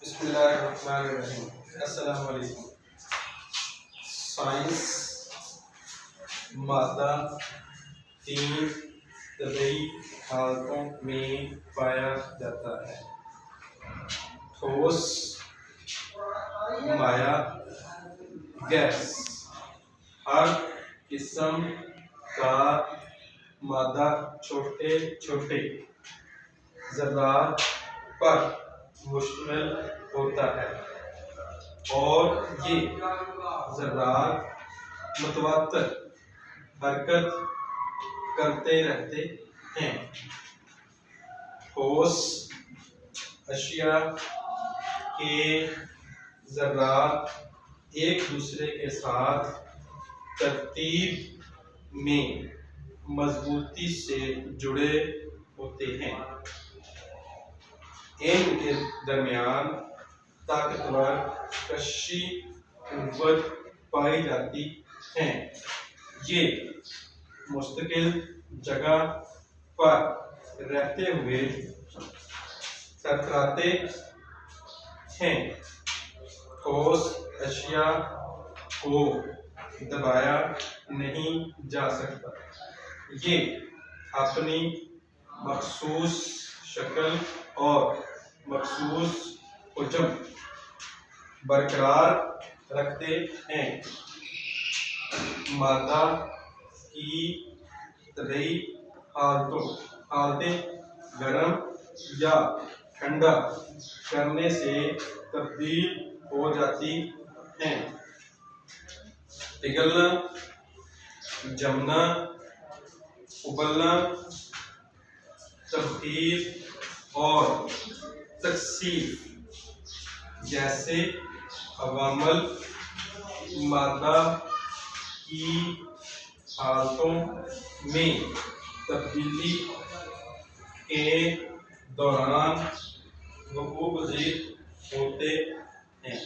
बिस्मिल्लाहिर्रहमानिर्रहीम। अस्सलामु अलैकुम। साइंस मादा 3 तबई हालतों में पाया जाता है। ठोस, माया, गैस। हर किस्म का मादा छोटे छोटे ज़रात पर मुश्तमिल होता है और ये ज़रात मुतवातिर हरकत करते रहते हैं। ठोस अशिया के ज़रात एक दूसरे के साथ तरतीब में मजबूती से जुड़े होते हैं। इनके दरमियान ताकतवर कशी कुव्वत पाई जाती है। ये मुस्तकिल जगह पर रहते हुए टकराते हैं। ठोस अशिया को दबाया नहीं जा सकता। ये अपनी मखसूस शक्ल और मखसूस हुज्म बरकरार रखते हैं। मादा की तबई हालतें गर्म या ठंडा करने से तब्दील हो जाती हैं। पिघलना, जमना, उबलना, तब्दील और तकसीर जैसे अवामल मादा की हालतों में तब्दीली के दौरान वक़ूअ पज़ीर होते हैं।